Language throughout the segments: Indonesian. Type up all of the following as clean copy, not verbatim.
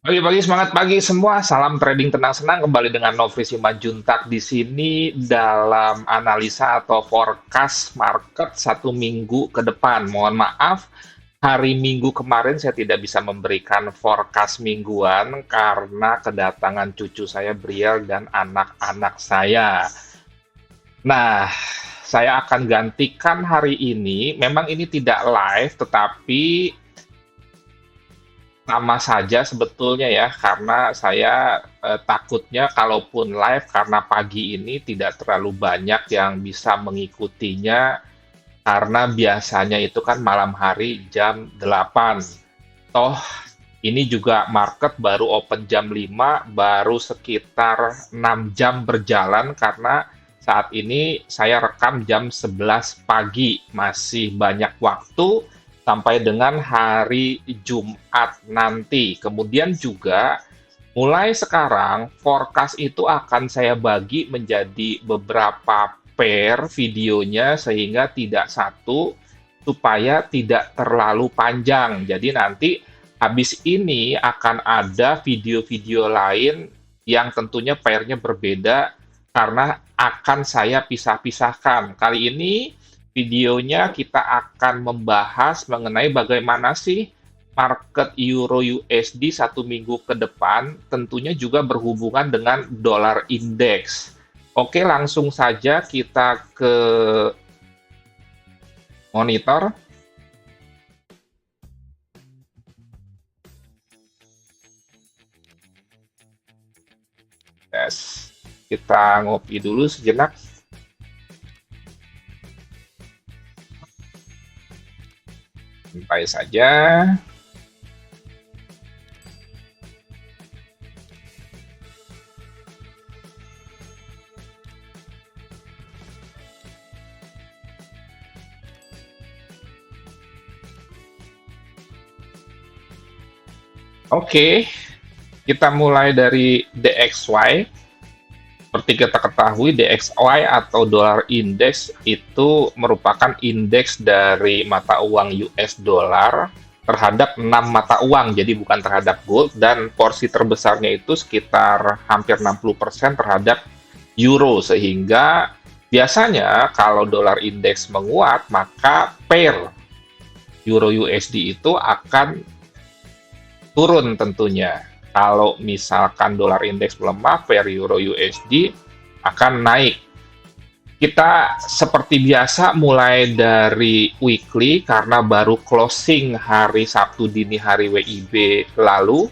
Pagi-pagi semangat pagi semua, salam trading tenang senang kembali dengan Nofri Simanjuntak di sini dalam analisa atau forecast market satu minggu ke depan. Mohon maaf, hari Minggu kemarin saya tidak bisa memberikan forecast mingguan karena kedatangan cucu saya Briel dan anak-anak saya. Nah, saya akan gantikan hari ini. Memang ini tidak live, tetapi sama saja sebetulnya ya, karena saya takutnya kalaupun live karena pagi ini tidak terlalu banyak yang bisa mengikutinya karena biasanya itu kan malam hari jam 8. Toh ini juga market baru open jam 5, baru sekitar 6 jam berjalan karena saat ini saya rekam jam 11 pagi, masih banyak waktu sampai dengan hari Jumat nanti. Kemudian juga mulai sekarang forecast itu akan saya bagi menjadi beberapa pair videonya sehingga tidak satu supaya tidak terlalu panjang. Jadi nanti habis ini akan ada video-video lain yang tentunya pairnya berbeda karena akan saya pisah-pisahkan. Kali ini videonya kita akan membahas mengenai bagaimana sih market Euro USD satu minggu ke depan, tentunya juga berhubungan dengan dolar indeks. Oke, langsung saja kita ke monitor. Yes. Kita ngopi dulu sejenak. Santai saja. Oke, kita mulai dari DXY. Seperti kita ketahui, DXY atau dolar index itu merupakan indeks dari mata uang US dollar terhadap 6 mata uang, jadi bukan terhadap gold, dan porsi terbesarnya itu sekitar hampir 60% terhadap euro, sehingga biasanya kalau dolar indeks menguat, maka pair euro USD itu akan turun tentunya. Kalau misalkan dolar indeks melemah, pair euro USD akan naik. Kita seperti biasa mulai dari weekly karena baru closing hari Sabtu dini hari WIB lalu.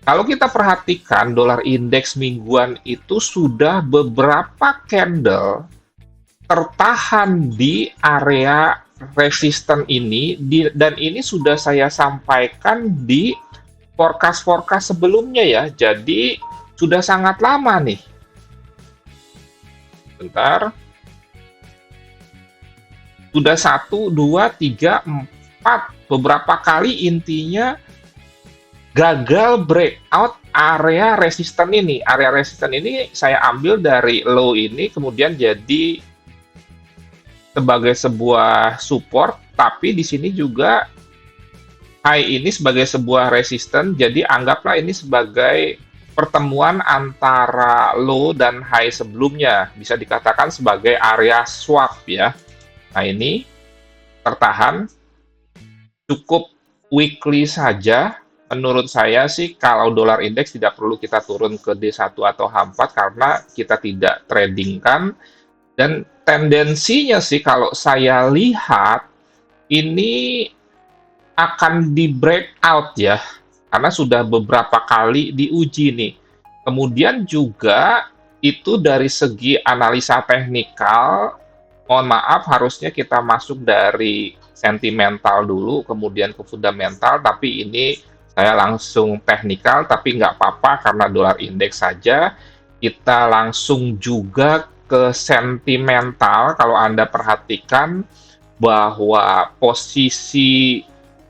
Kalau kita perhatikan dolar indeks mingguan itu sudah beberapa candle tertahan di area resisten ini dan ini sudah saya sampaikan di forecast-forecast sebelumnya ya. Jadi sudah sangat lama nih. Bentar. Sudah 1, 2, 3, 4. Beberapa kali intinya gagal breakout area resisten ini. Area resisten ini saya ambil dari low ini, kemudian jadi sebagai sebuah support, tapi di sini juga high ini sebagai sebuah resisten, jadi anggaplah ini sebagai pertemuan antara low dan high sebelumnya. Bisa dikatakan sebagai area swap ya. Nah ini tertahan, cukup weekly saja. Menurut saya sih kalau dolar indeks tidak perlu kita turun ke D1 atau H4 karena kita tidak tradingkan. Dan tendensinya sih kalau saya lihat ini akan di breakout ya, karena sudah beberapa kali diuji nih. Kemudian juga itu dari segi analisa teknikal, mohon maaf harusnya kita masuk dari sentimental dulu, kemudian ke fundamental, tapi ini saya langsung teknikal, tapi nggak apa-apa karena dolar indeks saja. Kita langsung juga ke sentimental, kalau Anda perhatikan bahwa posisi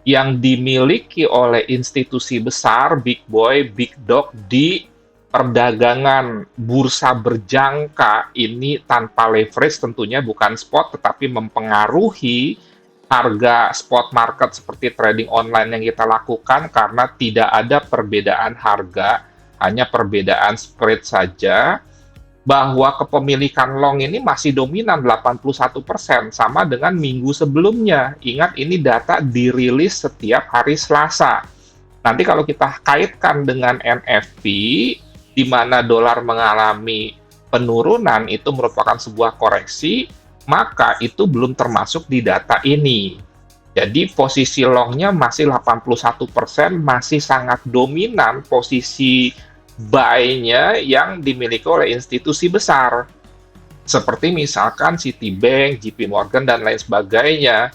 yang dimiliki oleh institusi besar, big boy, big dog di perdagangan bursa berjangka ini tanpa leverage tentunya bukan spot tetapi mempengaruhi harga spot market seperti trading online yang kita lakukan karena tidak ada perbedaan harga, hanya perbedaan spread saja, bahwa kepemilikan long ini masih dominan 81% sama dengan minggu sebelumnya. Ingat ini data dirilis setiap hari Selasa. Nanti kalau kita kaitkan dengan NFP, di mana dolar mengalami penurunan itu merupakan sebuah koreksi, maka itu belum termasuk di data ini. Jadi posisi longnya masih 81%, masih sangat dominan posisi buy-nya yang dimiliki oleh institusi besar. Seperti misalkan Citibank, JP Morgan, dan lain sebagainya.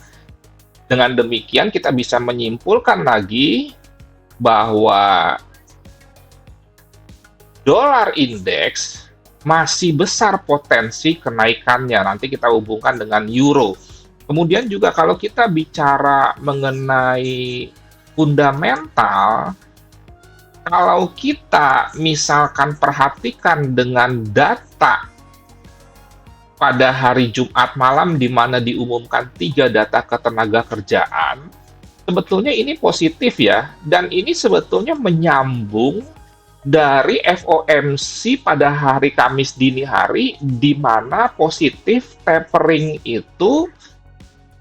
Dengan demikian kita bisa menyimpulkan lagi bahwa dolar indeks masih besar potensi kenaikannya. Nanti kita hubungkan dengan euro. Kemudian juga kalau kita bicara mengenai fundamental, kalau kita misalkan perhatikan dengan data pada hari Jumat malam di mana diumumkan 3 data ketenaga kerjaan, sebetulnya ini positif ya, dan ini sebetulnya menyambung dari FOMC pada hari Kamis dini hari, di mana positif tapering itu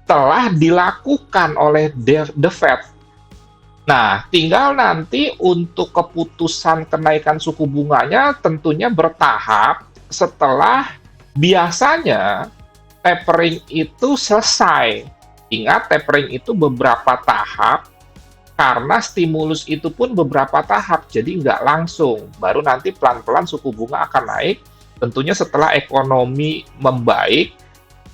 telah dilakukan oleh The Fed. Nah, tinggal nanti untuk keputusan kenaikan suku bunganya tentunya bertahap setelah biasanya tapering itu selesai. Ingat, tapering itu beberapa tahap, karena stimulus itu pun beberapa tahap, jadi nggak langsung. Baru nanti pelan-pelan suku bunga akan naik, tentunya setelah ekonomi membaik,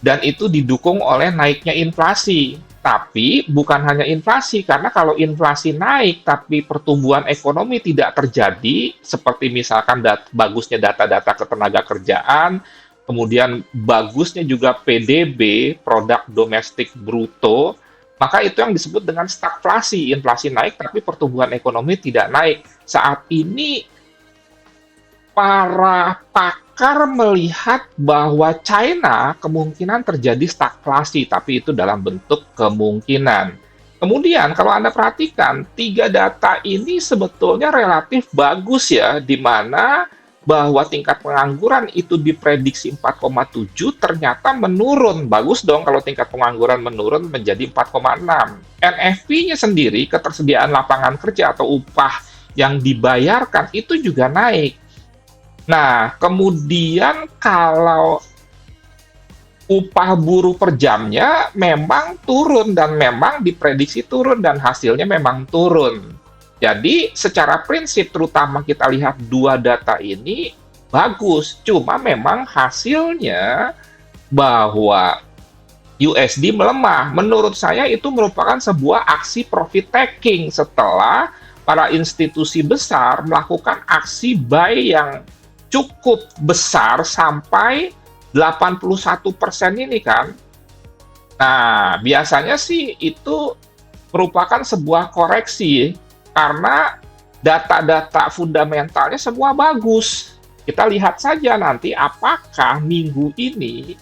dan itu didukung oleh naiknya inflasi. Tapi bukan hanya inflasi, karena kalau inflasi naik tapi pertumbuhan ekonomi tidak terjadi, seperti misalkan bagusnya data-data ketenaga kerjaan, kemudian bagusnya juga PDB, produk domestik bruto, maka itu yang disebut dengan stagflasi. Inflasi naik tapi pertumbuhan ekonomi tidak naik. Saat ini para pakar melihat bahwa China kemungkinan terjadi stagflasi, tapi itu dalam bentuk kemungkinan. Kemudian kalau Anda perhatikan, 3 data ini sebetulnya relatif bagus ya, di mana bahwa tingkat pengangguran itu diprediksi 4,7, ternyata menurun. Bagus dong kalau tingkat pengangguran menurun menjadi 4,6. NFP-nya sendiri, ketersediaan lapangan kerja atau upah yang dibayarkan, itu juga naik. Nah, kemudian kalau upah buruh per jamnya memang turun dan memang diprediksi turun dan hasilnya memang turun. Jadi, secara prinsip terutama kita lihat 2 data ini bagus, cuma memang hasilnya bahwa USD melemah. Menurut saya itu merupakan sebuah aksi profit taking setelah para institusi besar melakukan aksi buy yang cukup besar sampai 81% ini kan. Nah, biasanya sih itu merupakan sebuah koreksi karena data-data fundamentalnya semua bagus. Kita lihat saja nanti apakah minggu ini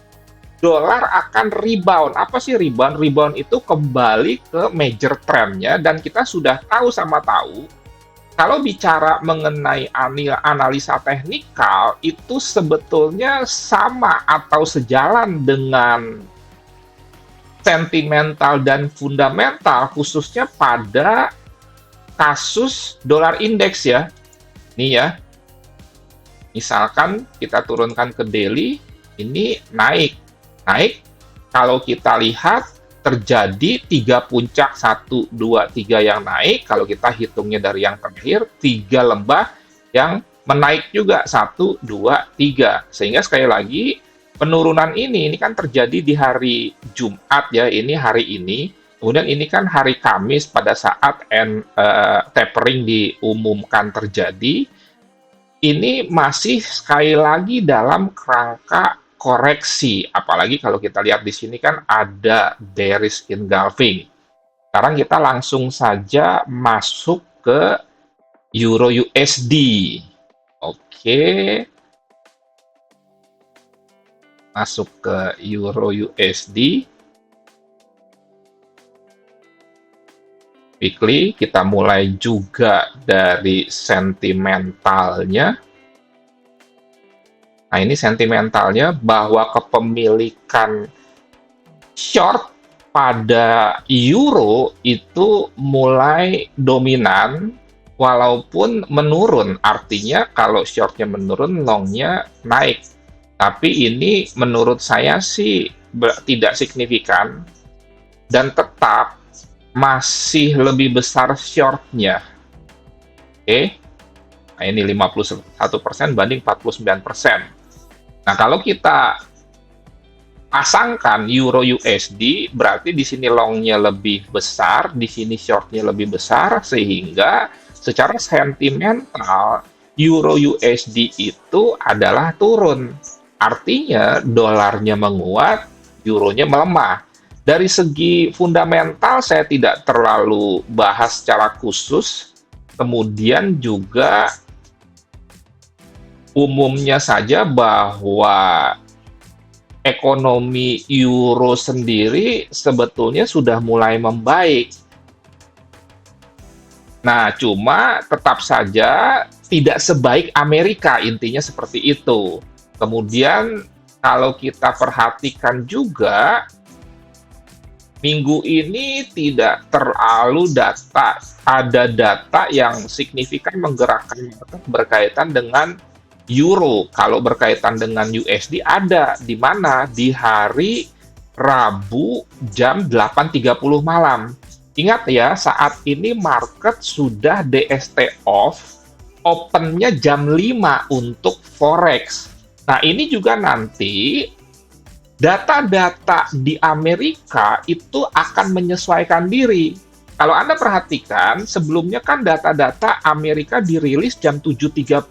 dolar akan rebound. Apa sih rebound? Rebound itu kembali ke major trend-nya, dan kita sudah tahu sama tahu kalau bicara mengenai analisa teknikal, itu sebetulnya sama atau sejalan dengan sentimental dan fundamental, khususnya pada kasus dolar indeks ya. Ini ya, misalkan kita turunkan ke daily, ini naik. Naik, kalau kita lihat, terjadi 3 puncak, 1, 2, 3 yang naik. Kalau kita hitungnya dari yang terakhir, 3 lembah yang menaik juga, 1, 2, 3. Sehingga sekali lagi, penurunan ini kan terjadi di hari Jumat ya, ini hari ini. Kemudian ini kan hari Kamis pada saat tapering diumumkan terjadi. Ini masih sekali lagi dalam kerangka koreksi, apalagi kalau kita lihat di sini kan ada bearish engulfing. Sekarang kita langsung saja masuk ke Euro USD. Oke. Masuk ke Euro USD. Weekly, kita mulai juga dari sentimentalnya. Nah, ini sentimentalnya bahwa kepemilikan short pada euro itu mulai dominan walaupun menurun. Artinya kalau shortnya menurun, longnya naik. Tapi ini menurut saya sih tidak signifikan dan tetap masih lebih besar shortnya. Oke, nah ini 51% banding 49%. Nah, kalau kita pasangkan euro USD, berarti di sini longnya lebih besar, di sini shortnya lebih besar, sehingga secara sentimental euro USD itu adalah turun. Artinya dolarnya menguat, euronya melemah. Dari segi fundamental saya tidak terlalu bahas secara khusus. Kemudian juga umumnya saja bahwa ekonomi euro sendiri sebetulnya sudah mulai membaik. Nah, cuma tetap saja tidak sebaik Amerika, intinya seperti itu. Kemudian kalau kita perhatikan juga, minggu ini tidak terlalu ada data yang signifikan menggerakkan market berkaitan dengan euro. Kalau berkaitan dengan USD ada, di mana di hari Rabu jam 8.30 malam. Ingat ya, saat ini market sudah DST off, opennya jam 5 untuk forex. Nah, ini juga nanti data-data di Amerika itu akan menyesuaikan diri. Kalau Anda perhatikan, sebelumnya kan data-data Amerika dirilis jam 7.30.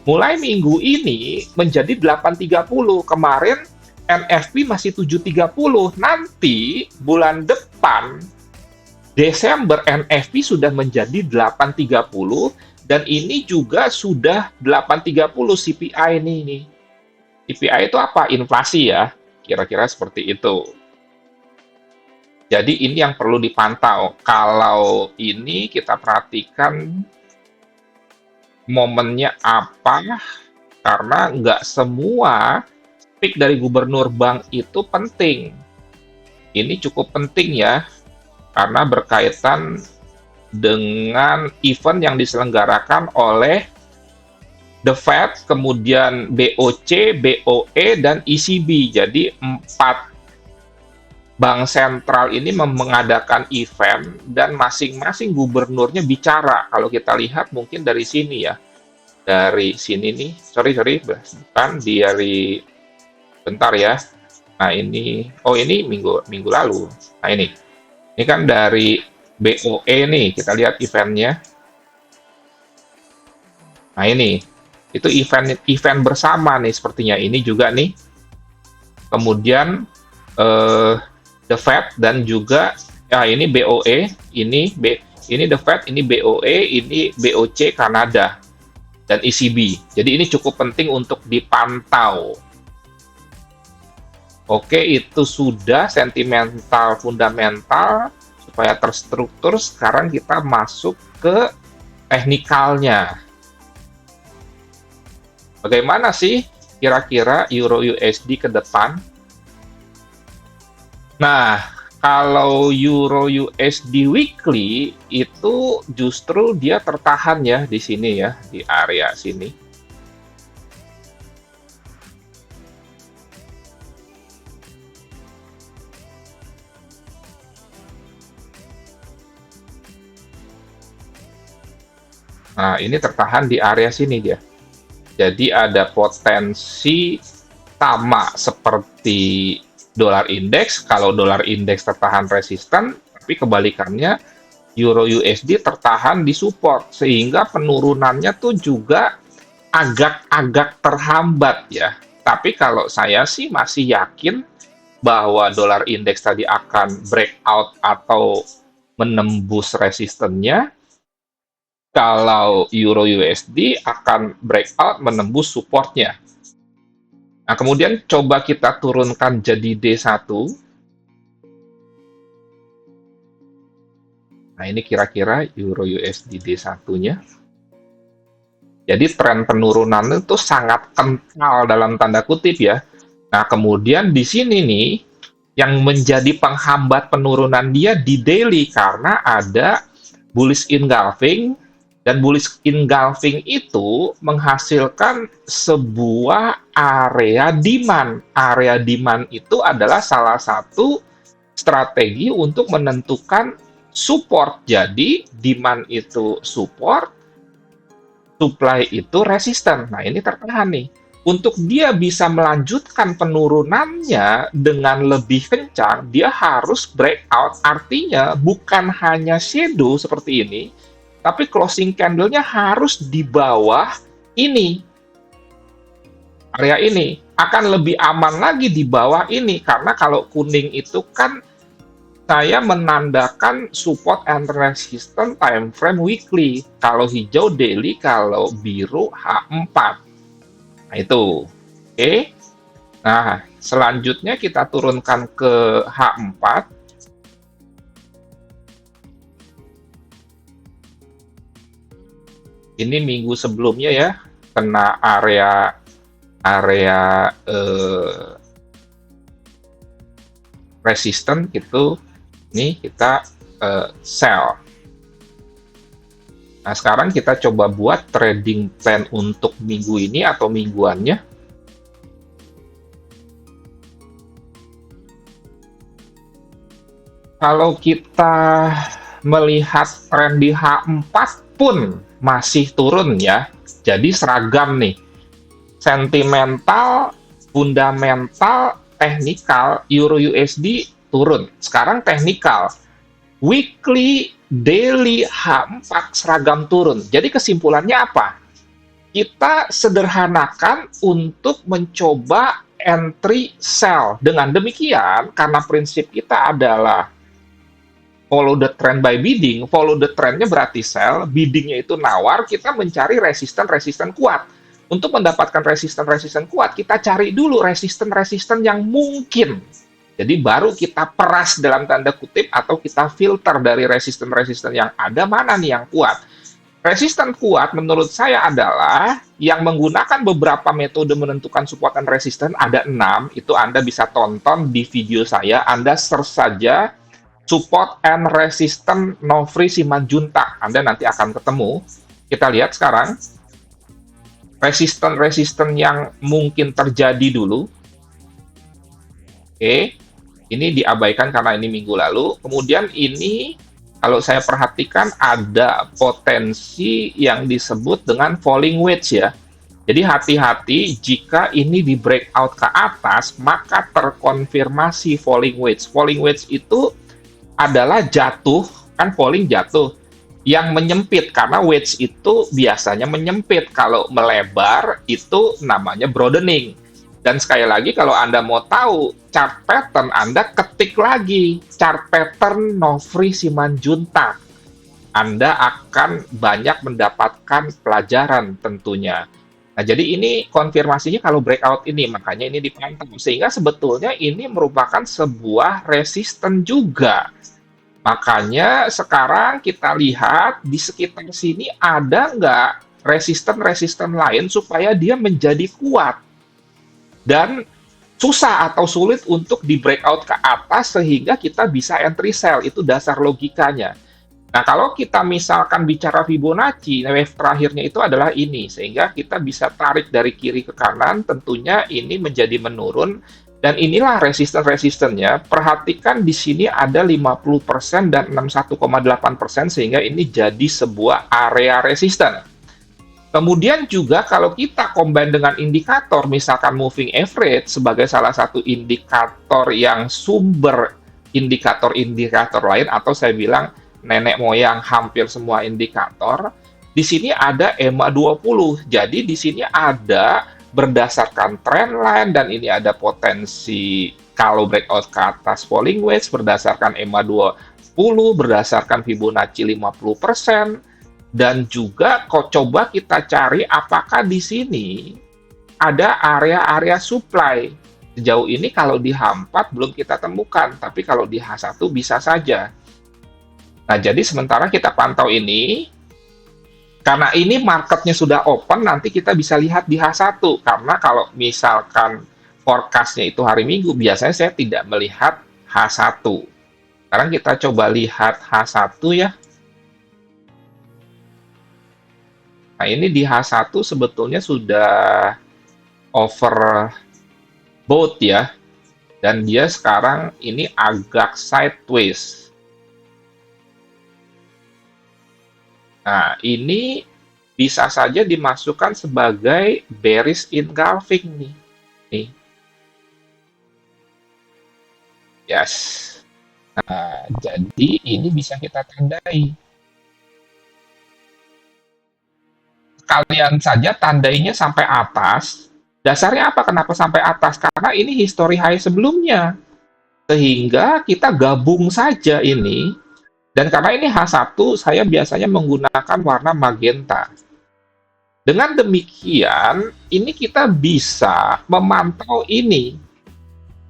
Mulai minggu ini menjadi 8.30. Kemarin NFP masih 7.30. Nanti bulan depan, Desember, NFP sudah menjadi 8.30. Dan ini juga sudah 8.30 CPI ini. CPI itu apa? Inflasi ya. Kira-kira seperti itu. Jadi ini yang perlu dipantau. Kalau ini kita perhatikan momennya apa, karena nggak semua speak dari gubernur bank itu penting. Ini cukup penting ya, karena berkaitan dengan event yang diselenggarakan oleh The Fed, kemudian BOC, BOE, dan ECB. Jadi 4 bank sentral ini mengadakan event dan masing-masing gubernurnya bicara. Kalau kita lihat mungkin dari sini ya. Dari sini nih. Sorry, bukan dari bentar ya. Nah, ini ini minggu lalu. Nah, ini. Ini kan dari BOE nih, kita lihat eventnya. Nah, ini. Itu event bersama nih sepertinya. Ini juga nih. Kemudian The Fed dan juga ini BOE, ini The Fed, ini BOE, ini BOC Kanada dan ECB. Jadi ini cukup penting untuk dipantau. Oke, itu sudah sentimental fundamental supaya terstruktur. Sekarang kita masuk ke teknikalnya. Bagaimana sih kira-kira Euro USD ke depan? Nah, kalau Euro USD weekly itu justru dia tertahan ya di sini ya, di area sini. Nah, ini tertahan di area sini dia. Jadi ada potensi sama seperti dolar indeks. Kalau dolar indeks tertahan resisten, tapi kebalikannya Euro USD tertahan di support, sehingga penurunannya tuh juga agak-agak terhambat ya. Tapi kalau saya sih masih yakin bahwa dolar indeks tadi akan breakout atau menembus resistennya. Kalau Euro USD akan breakout menembus supportnya. Nah, kemudian coba kita turunkan jadi D1. Nah, ini kira-kira Euro USD D1-nya. Jadi tren penurunan itu sangat kental dalam tanda kutip ya. Nah, kemudian di sini nih yang menjadi penghambat penurunan dia di daily karena ada bullish engulfing, dan bullish engulfing itu menghasilkan sebuah area demand. Area demand itu adalah salah satu strategi untuk menentukan support. Jadi demand itu support, supply itu resisten. Nah, ini tertahan nih. Untuk dia bisa melanjutkan penurunannya dengan lebih kencang, dia harus breakout. Artinya bukan hanya shadow seperti ini, tapi closing candle-nya harus di bawah ini. Area ini akan lebih aman lagi di bawah ini, karena kalau kuning itu kan saya menandakan support and resistance time frame weekly. Kalau hijau daily, kalau biru H4. Nah, itu. Oke. Nah, selanjutnya kita turunkan ke H4. Ini minggu sebelumnya ya, kena area resisten gitu. Ini kita sell. Nah, sekarang kita coba buat trading plan untuk minggu ini atau mingguannya. Kalau kita melihat tren di H4 pun masih turun ya. Jadi seragam nih. Sentimental, fundamental, teknikal, Euro USD turun. Sekarang teknikal. Weekly, daily, H4 seragam turun. Jadi kesimpulannya apa? Kita sederhanakan untuk mencoba entry sell. Dengan demikian, karena prinsip kita adalah follow the trend by bidding, follow the trendnya berarti sell, biddingnya itu nawar, kita mencari resisten-resisten kuat. Untuk mendapatkan resisten-resisten kuat, kita cari dulu resisten-resisten yang mungkin. Jadi baru kita peras dalam tanda kutip atau kita filter dari resisten-resisten yang ada, mana nih yang kuat. Resisten kuat menurut saya adalah yang menggunakan beberapa metode menentukan support dan resisten, ada 6, itu Anda bisa tonton di video saya, Anda search saja support and resistance Nofri Simanjuntak, Anda nanti akan ketemu. Kita lihat sekarang resisten-resisten yang mungkin terjadi dulu. Oke, ini diabaikan karena ini minggu lalu. Kemudian ini, kalau saya perhatikan, ada potensi yang disebut dengan falling wedge ya. Jadi hati-hati jika ini di breakout ke atas, maka terkonfirmasi falling wedge. Falling wedge itu adalah jatuh, kan falling jatuh, yang menyempit, karena wedge itu biasanya menyempit. Kalau melebar itu namanya broadening. Dan sekali lagi, kalau Anda mau tahu chart pattern, Anda ketik lagi chart pattern Nofri Simanjuntak. Anda akan banyak mendapatkan pelajaran tentunya. Nah, jadi ini konfirmasinya kalau breakout ini, makanya ini dipantau. Sehingga sebetulnya ini merupakan sebuah resisten juga. Makanya sekarang kita lihat di sekitar sini ada nggak resisten-resisten lain supaya dia menjadi kuat. Dan susah atau sulit untuk di breakout ke atas sehingga kita bisa entry sell. Itu dasar logikanya. Nah, kalau kita misalkan bicara Fibonacci, wave terakhirnya itu adalah ini. Sehingga kita bisa tarik dari kiri ke kanan, tentunya ini menjadi menurun. Dan inilah resisten-resistennya. Perhatikan di sini ada 50% dan 61,8%, sehingga ini jadi sebuah area resisten. Kemudian juga kalau kita combine dengan indikator, misalkan moving average sebagai salah satu indikator yang sumber indikator-indikator lain, atau saya bilang nenek moyang hampir semua indikator, di sini ada EMA 20. Jadi di sini ada berdasarkan trend line, dan ini ada potensi kalau breakout ke atas falling wedge berdasarkan EMA 20, berdasarkan Fibonacci 50%, dan juga coba kita cari apakah di sini ada area-area supply. Sejauh ini kalau di H4 belum kita temukan, tapi kalau di H1 bisa saja. Nah, jadi sementara kita pantau ini, karena ini marketnya sudah open, nanti kita bisa lihat di H1. Karena kalau misalkan forecast-nya itu hari Minggu, biasanya saya tidak melihat H1. Sekarang kita coba lihat H1 ya. Nah, ini di H1 sebetulnya sudah overbought ya. Dan dia sekarang ini agak sideways. Nah, ini bisa saja dimasukkan sebagai bearish engulfing nih. Nih. Yes. Nah, jadi ini bisa kita tandai. Kalian saja tandainya sampai atas. Dasarnya apa? Kenapa sampai atas? Karena ini history high sebelumnya. Sehingga kita gabung saja ini. Dan karena ini H1, saya biasanya menggunakan warna magenta. Dengan demikian, ini kita bisa memantau ini.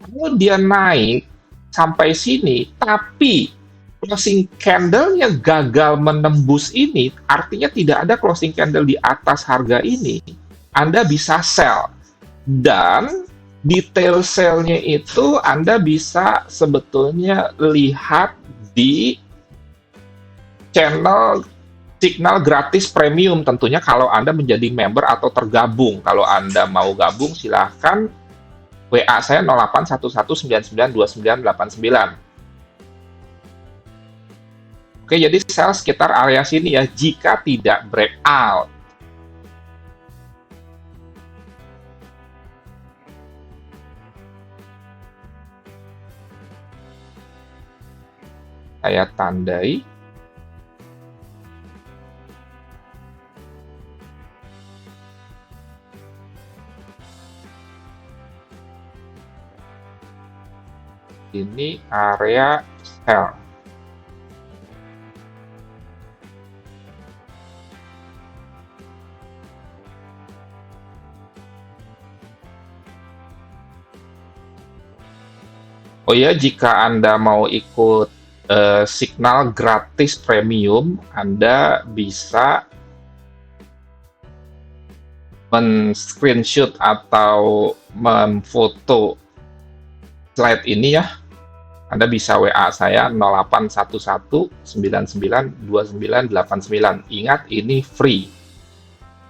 Kalau dia naik sampai sini, tapi closing candle-nya gagal menembus ini, artinya tidak ada closing candle di atas harga ini, Anda bisa sell. Dan detail sell-nya itu Anda bisa sebetulnya lihat di channel signal gratis premium, tentunya kalau Anda menjadi member atau tergabung. Kalau Anda mau gabung, silahkan WA saya 0811992989. Oke, jadi sell sekitar area sini ya, jika tidak breakout. Saya tandai. Ini area sell. Oh ya, jika Anda mau ikut signal gratis premium, Anda bisa men-screenshot atau memfoto slide ini ya. Anda bisa WA saya 0811992989. Ingat, ini free.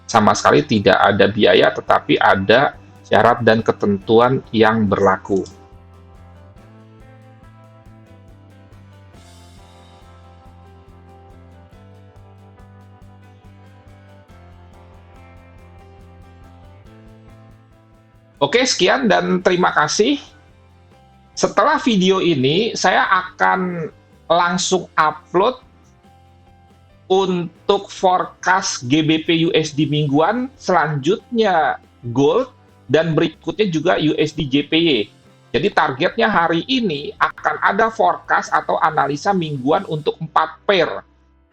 Sama sekali tidak ada biaya, tetapi ada syarat dan ketentuan yang berlaku. Oke, sekian dan terima kasih. Setelah video ini, saya akan langsung upload untuk forecast GBP USD mingguan, selanjutnya gold, dan berikutnya juga USD JPY. Jadi targetnya hari ini akan ada forecast atau analisa mingguan untuk 4 pair.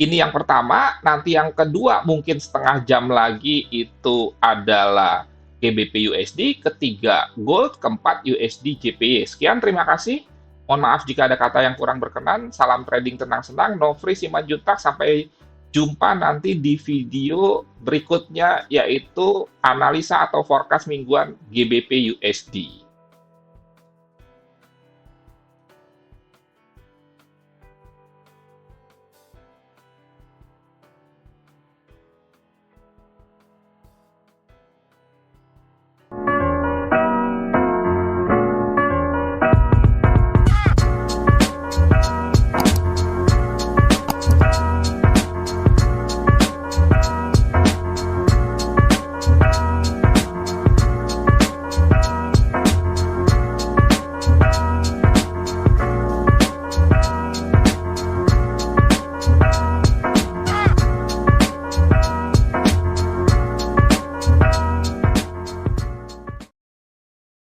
Ini yang pertama, nanti yang kedua mungkin setengah jam lagi itu adalah GBP USD, ketiga gold, keempat USD JPY. Sekian, terima kasih. Mohon maaf jika ada kata yang kurang berkenan. Salam trading tenang-senang, no free Simanjuntak. Sampai jumpa nanti di video berikutnya, yaitu analisa atau forecast mingguan GBP USD.